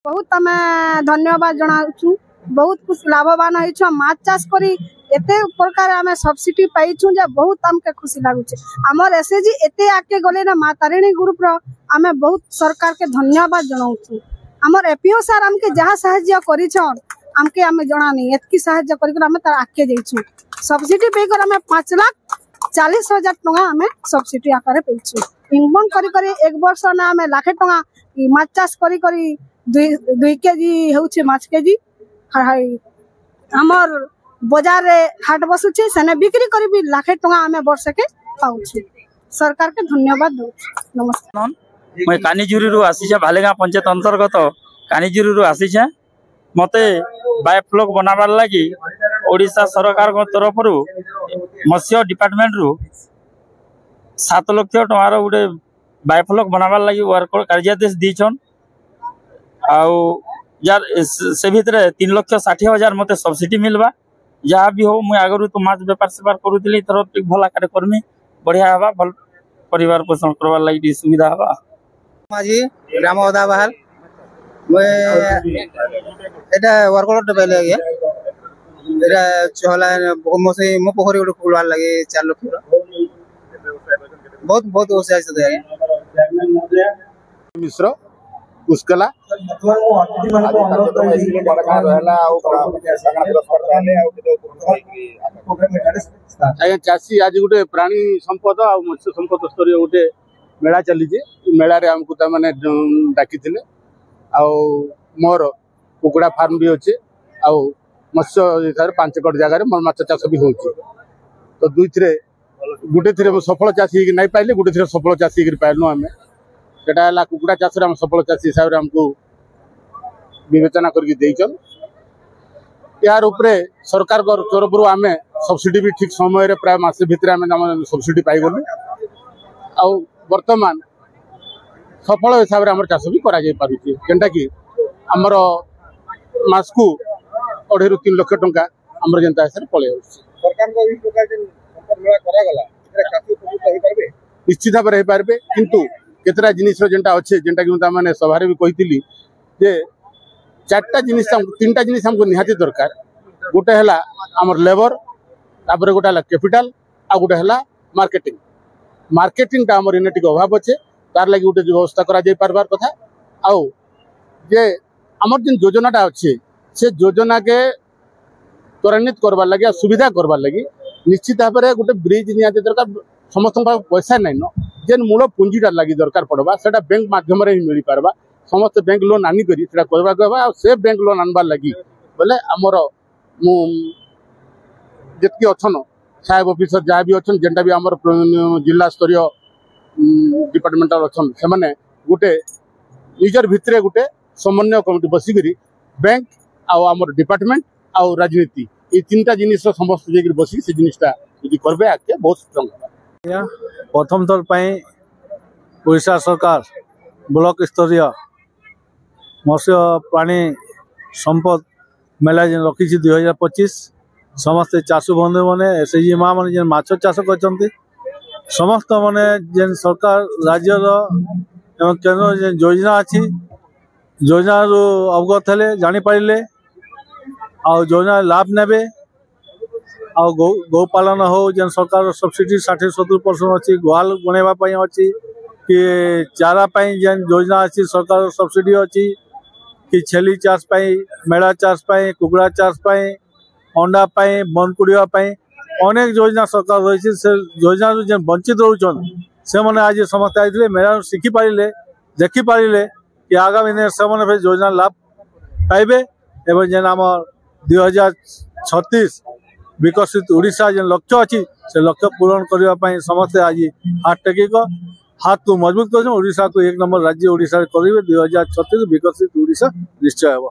बहुत आम धन्यवाद जनाऊँ बहुत कुछ लाभवान हो माछ चाष करी एते प्रकार आम सब्सिडी पाइछू जे बहुत आमके खुशी लगुचे आमर एसएचजी एते आगे गले ना माँ तारिणी ग्रुप आम बहुत सरकार के धन्यवाद जनाऊँ आमर एपीओ सार आमके जहाँ साहाय्य करिछन आमके आम जना नहीं एतकी साहाय्य करके आम तार आगे जाइछू सब्सिडी पेकर आम 5,40,000 टंका आम सब्सिडी आकार पेइछू इनकम करी करी एक वर्ष ना आम लाखे टंका माछ चाष करी करी 2 केजी होउछे माछ केजी हमर बाजार रे हाट बसुछे सेने बिक्री करी भी लाखे टंका आम वर्ष के पाउछु सरकार के धन्यवाद दउ नमस्कार मैं कानीजुरी रु आसीछे भालेगा पंचायत अंतर्गत कानीजुरी रु आसीछे मते बायोफ्लॉक बनाबार लगी ओडिशा सरकार तरफ मत्स्य डिपार्टमेंट रु 7 लाख टंकार गोटे बायोफ्लॉक बनाबार लगी वर्क कार्यादेश दीछन आउ यार से भितर 3,60,000 मते सब्सिडी मिलवा जहाँ भी हो मुझे आगु तो माछ बेपार सेपार करूली थर भल आकार करमी बढ़िया हवा भल परिवार पोषण करवार लगी सुविधा हवा माझी ग्राम ओदा बहाल एटा वर्कआउट पहले गया एटा चहला मोसे मो पोखरी गोटे खुलवार लगे 4 लाख बहुत बहुत मिश्र पुष्कला चाषी आज गोटे प्राणी संपद आ मत्स्य संपद स्तर गोटे मेला चली मेला रे हमको तमाने डाकी थिले आ मोर कुकुड़ा फार्म भी अच्छे आ मत्स्य 5 एकड़ जगह मोर माछ चाष भी होची तो दुई थरे गोटे थरे सफल चाषी नहीं पाइले गोटे थरे सफल चाषी पाइलु आम सेटा कुकुड़ा चाष सफल चाषी हिसाब से हमको विवेचना करके यार उपरे सरकार तरफ आम सब्सिडी भी ठीक समय प्राय मासे भितर आम सब्सिडी पाइगलु आ वर्तमान सफल हिसाब से आम चाष भी करा कि आमर मास को 2.5 ରୁ 3 लाख टंका आमर जनता हिसाब से पलि निश्चित भाव हो पारे किंतु केतरा जिनिस जेनटा अच्छे जेनटा कि मैंने सभारे भी कही जे 4टा जिनिस 3टा जिनिस हमको निहाती दरकार गोटे है आमर लेबर तापर गोटे है कैपिटाल आ गोटे है मार्केटिंग आमर इने टिके अभाव अच्छे तार लगी गोटे व्यवस्था करा जाय पारबार कथा आउ जे आमर जिन योजनाटा अच्छे से योजना के त्वरान्वित करबार लगी सुविधा करबार लगी निश्चित भाव में गोटे ब्रिज निहाती दरकार समस्त पैसा नाइन जेन मूल पुंजीटा लगी दरकार पड़वा से बैंक मध्यम मिल पारबा समस्त बैंक लोन आनिक से बैंक लोन आनबार लगी बोले आमर जितकी अच्छन साहेब ऑफिसर जहाँ भी अच्छन जेनटा भी आमर जिला स्तरीय डिपार्टमेंटल अच्छन से माने गोटे निजर भितरे गोटे समन्वय कमिटी बसिक बैंक आमर डिपार्टमेंट आउ राजनीति ये 3टा जिनिस समस्त जाकर बसिक से जिनिसटा यदि करबे आके बहुत स्ट्रांग प्रथम थर ओडिशा सरकार ब्लॉक स्तरीय मत्स्य प्राणी संपद मेला जेन रखी 2025 समस्ते चाषी बंधु मैंने एसएचजी माँ मैंने जेन माछ चाष कर समस्त मैंने जेन सरकार राज्यर एवं केन्द्र जेन योजना अच्छी योजना अवगत हेले जापारे आ योजना लाभ ने आ गौपालन हो जेन सरकार सब्सिडी 60-70% अच्छी गुहाल बनवाई अच्छी कि चारा जेन योजना अच्छी सरकार सब्सिडी अच्छी कि छेली चाष मेढ़ा चाष कुकुड़ा चाष अंडा बनकुड़िया अनेक योजना सरकार रही से योजना जेन वंचित रोचन से मैंने आज समस्त आए मेला शिखी पारे देखी पारे कि आगामी दिन से फिर योजना लाभ पाइबे एवं जेन आम 2036 विकसित ओडिशा जेन लक्ष्य अच्छी से लक्ष्य पूरण करने समस्ते आज हाथ टेकिक हाथ को मजबूत कर ओडिशा को 1 नंबर राज्य ओडिशा करेंगे 2036 विकसित ओडिशा निश्चय होगा।